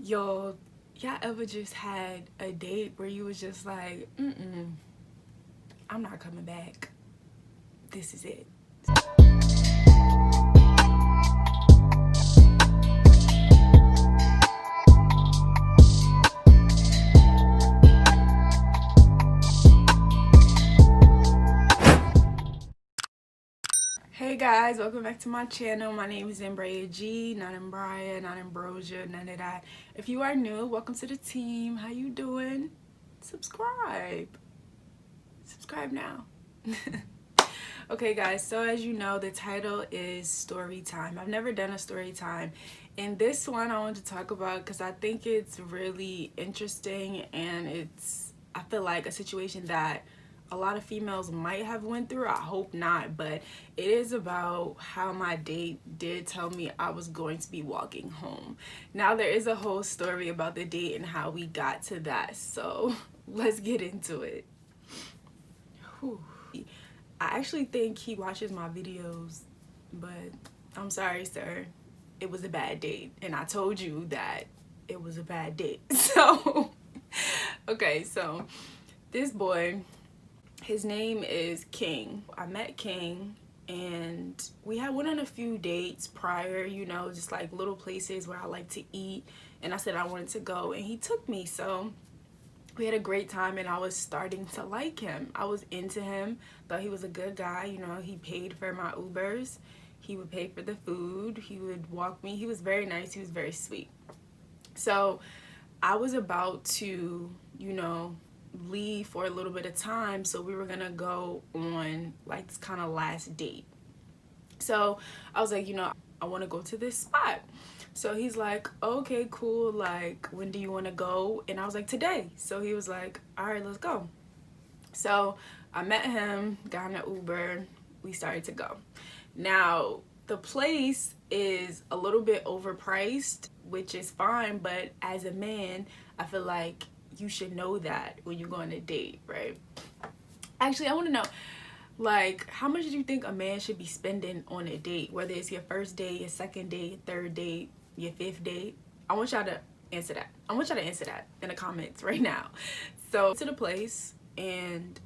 Yo, y'all ever just had a date where you was just like, I'm not coming back. This is it. Hey guys, welcome back to my channel. My name is Embria G, not Embria, not Ambrosia, none of that. If you are new, welcome to the team. How you doing? Subscribe now. Okay guys, so as you know, the title is story time. I've never done a story time, and this one I wanted to talk about because I think it's really interesting, and I feel like a situation that a lot of females might have went through. I hope not, but it is about how my date did tell me I was going to be walking home. Now there is a whole story about the date and how we got to that, so let's get into it. Whew. I actually think he watches my videos, but I'm sorry, sir. It was a bad date, and I told you that it was a bad date. So, okay, so this boy, his name is King. I met King, and we had went on a few dates prior, you know, just like little places where I like to eat, and I said I wanted to go, and he took me. So we had a great time, and I was starting to like him. I was into him, thought he was a good guy. You know, he paid for my Ubers, he would pay for the food, he would walk me. He was very nice, he was very sweet. So I was about to, you know, leave for a little bit of time, so we were gonna go on like this kind of last date. So I was like, you know, I want to go to this spot. So he's like, okay, cool, like when do you want to go? And I was like, today. So he was like, all right, let's go. So I met him, got in an Uber, we started to go. Now the place is a little bit overpriced, which is fine, but as a man, I feel like you should know that when you go on a date, right? Actually, I want to know, like, how much do you think a man should be spending on a date? Whether it's your first date, your second date, third date, your fifth date. I want y'all to answer that. I want y'all to answer that in the comments right now. So to the place, and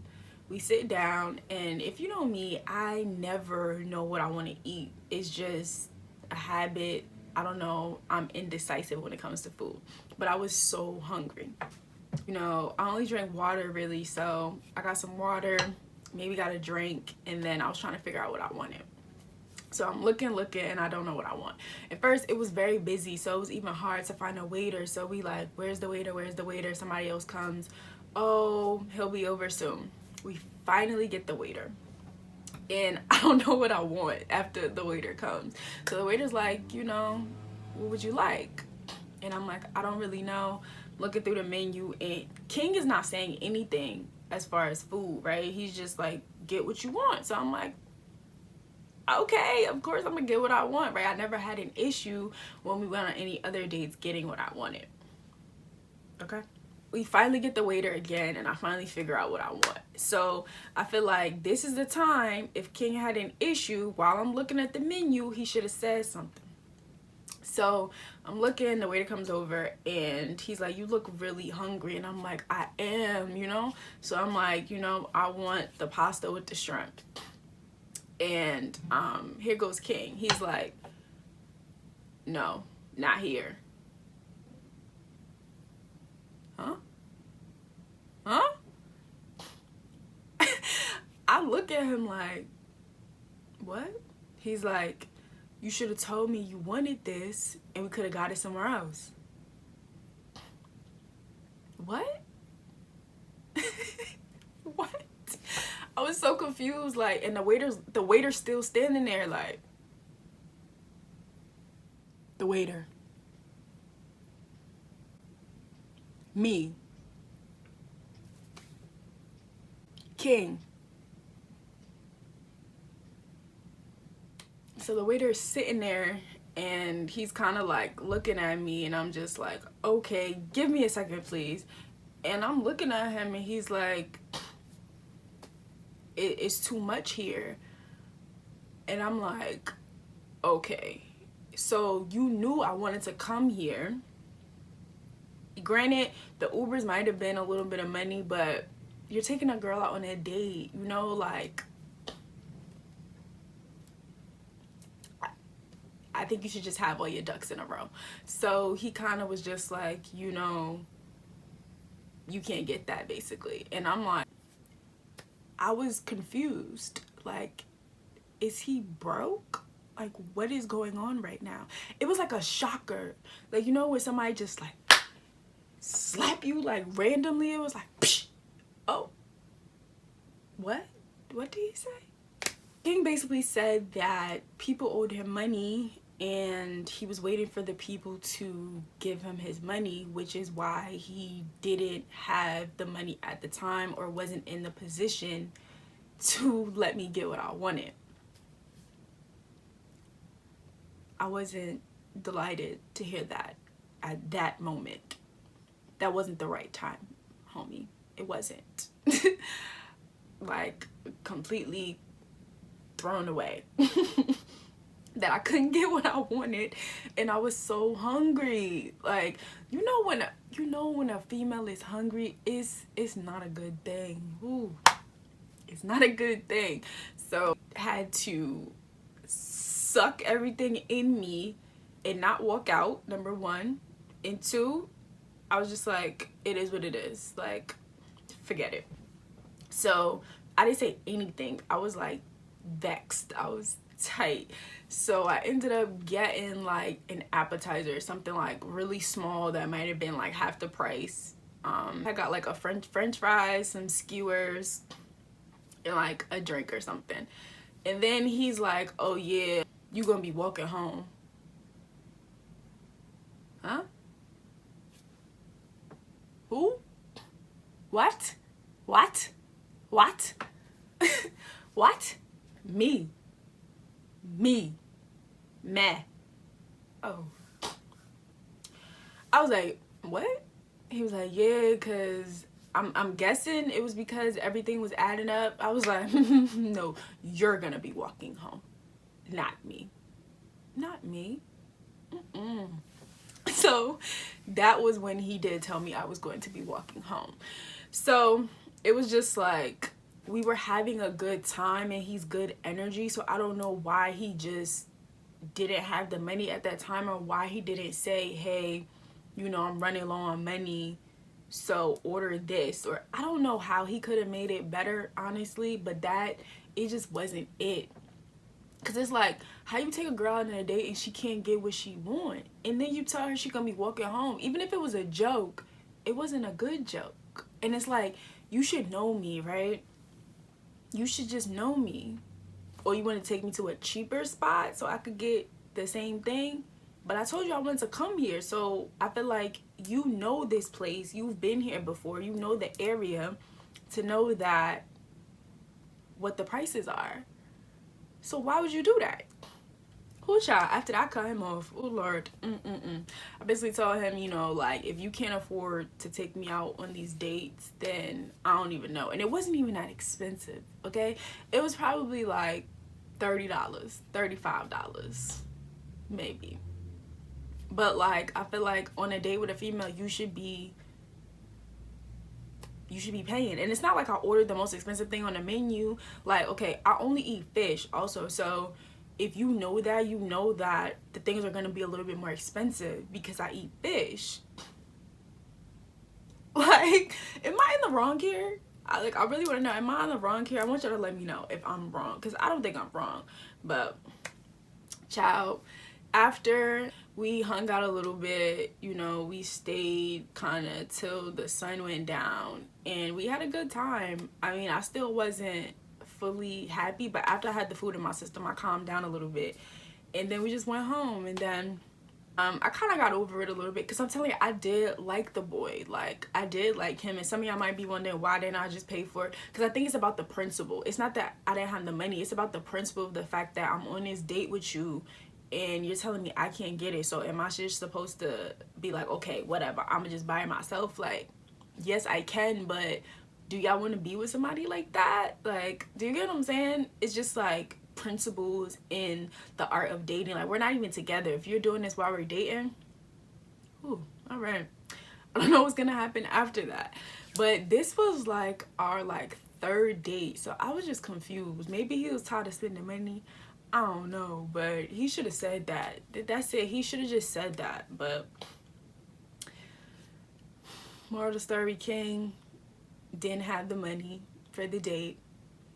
we sit down, and if you know me, I never know what I want to eat. It's just a habit. I don't know. I'm indecisive when it comes to food. But I was so hungry. You know, I only drink water really, so I got some water, maybe got a drink, and then I was trying to figure out what I wanted. So I'm looking, and I don't know what I want. At first, it was very busy, so it was even hard to find a waiter. So we like, where's the waiter? Where's the waiter? Somebody else comes. Oh, he'll be over soon. We finally get the waiter. And I don't know what I want after the waiter comes. So the waiter's like, you know, what would you like? And I'm like, I don't really know. Looking through the menu, and King is not saying anything as far as food, right? He's just like, get what you want. So I'm like, okay, of course I'm gonna get what I want, right? I never had an issue when we went on any other dates getting what I wanted. Okay, we finally get the waiter again, and I finally figure out what I want. So I feel like this is the time, if King had an issue while I'm looking at the menu, he should have said something. So I'm looking, the waiter comes over, and he's like, you look really hungry. And I'm like, I am, you know? So I'm like, you know, I want the pasta with the shrimp. And here goes King. He's like, no, not here. Huh? I look at him like, what? He's like, you should have told me you wanted this, and we could have got it somewhere else. What? What? I was so confused, like, and the waiter's still standing there, like, the waiter. Me. King. So the waiter is sitting there, and he's kind of like looking at me, and I'm just like, okay, give me a second, please. And I'm looking at him, and he's like, it's too much here. And I'm like, okay, so you knew I wanted to come here, Granted, the Ubers might have been a little bit of money, but you're taking a girl out on a date, you know, like, I think you should just have all your ducks in a row. So he kind of was just like, you know, you can't get that, basically. And I'm like, I was confused. Like, is he broke? Like, what is going on right now? It was like a shocker. Like, you know, where somebody just like slap you like randomly. It was like, psh, oh, what did he say? King basically said that people owed him money and he was waiting for the people to give him his money, which is why he didn't have the money at the time or wasn't in the position to let me get what I wanted. I wasn't delighted to hear that at that moment. That wasn't the right time, homie. It wasn't. Like, completely thrown away. That I couldn't get what I wanted, and I was so hungry. Like, you know when a female is hungry, it's not a good thing. Ooh, it's not a good thing. So had to suck everything in me and not walk out, number one. And two, I was just like, it is what it is. Like, forget it. So I didn't say anything. I was like vexed. I was tight. So I ended up getting like an appetizer, something like really small that might have been like half the price. I got like a french fries, some skewers, and like a drink or something. And then he's like, oh yeah, you gonna be walking home. Huh? Who? What? What? What? What? Me. Meh. Oh. I was like, what? He was like, yeah, cause I'm guessing it was because everything was adding up. I was like, no, you're gonna be walking home, not me. Not me. Mm-mm. So that was when he did tell me I was going to be walking home. So it was just like, we were having a good time and he's good energy. So I don't know why he just didn't have the money at that time, or why he didn't say, hey, you know, I'm running low on money, so order this. Or I don't know how he could have made it better, honestly, but it just wasn't it. Because it's like, how you take a girl out on a date and she can't get what she want, and then you tell her she gonna be walking home. Even if it was a joke, it wasn't a good joke. And it's like, you should know me, right? You should just know me. Or you want to take me to a cheaper spot so I could get the same thing? But I told you I wanted to come here, so I feel like you know this place, you've been here before, you know the area, to know that what the prices are. So why would you do that? Who child? After that, I cut him off. Oh Lord. I basically told him, you know, like, if you can't afford to take me out on these dates, then I don't even know. And it wasn't even that expensive, okay? It was probably like $30, $35, maybe. But like, I feel like on a date with a female, you should be paying. And it's not like I ordered the most expensive thing on the menu. Like, okay, I only eat fish also, so if you know that the things are gonna be a little bit more expensive because I eat fish. Like, am I in the wrong here? I really want to know, am I in the wrong here? I want you to let me know if I'm wrong, because I don't think I'm wrong. But child, after we hung out a little bit, you know, we stayed kind of till the sun went down, and we had a good time. I mean, I still wasn't fully happy, but after I had the food in my system, I calmed down a little bit, and then we just went home. And then I kind of got over it a little bit, because I'm telling you, I did like the boy. Like, I did like him. And some of y'all might be wondering, why didn't I just pay for it? Because I think it's about the principle. It's not that I didn't have the money. It's about the principle of the fact that I'm on this date with you and you're telling me I can't get it. So am I just supposed to be like, okay, whatever, I'm gonna just buy it myself? Like, yes, I can, but do y'all want to be with somebody like that? Like, do you get what I'm saying? It's just like principles in the art of dating. Like, we're not even together. If you're doing this while we're dating, ooh, all right. I don't know what's gonna happen after that. But this was like our like third date, so I was just confused. Maybe he was tired of spending money. I don't know, but he should have said that. That's it. He should have just said that. But moral of the story, King didn't have the money for the date,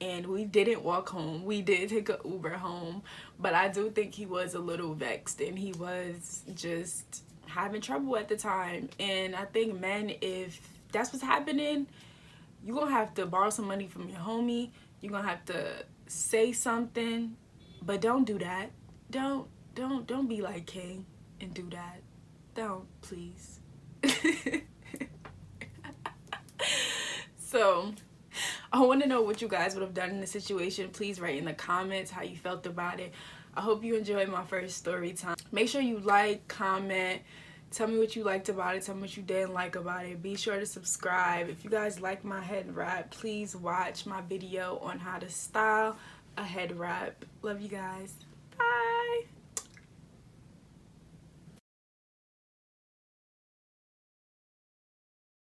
and we didn't walk home. We did take a Uber home, but I do think he was a little vexed, and he was just having trouble at the time. And I think men, if that's what's happening, you're gonna have to borrow some money from your homie. You're gonna have to say something, but don't do that. Don't be like King and do that. Don't, please. So I want to know what you guys would have done in the situation. Please write in the comments how you felt about it. I hope you enjoyed my first story time. Make sure you like, comment, tell me what you liked about it, tell me what you didn't like about it. Be sure to subscribe. If you guys like my head wrap, please watch my video on how to style a head wrap. Love you guys. Bye.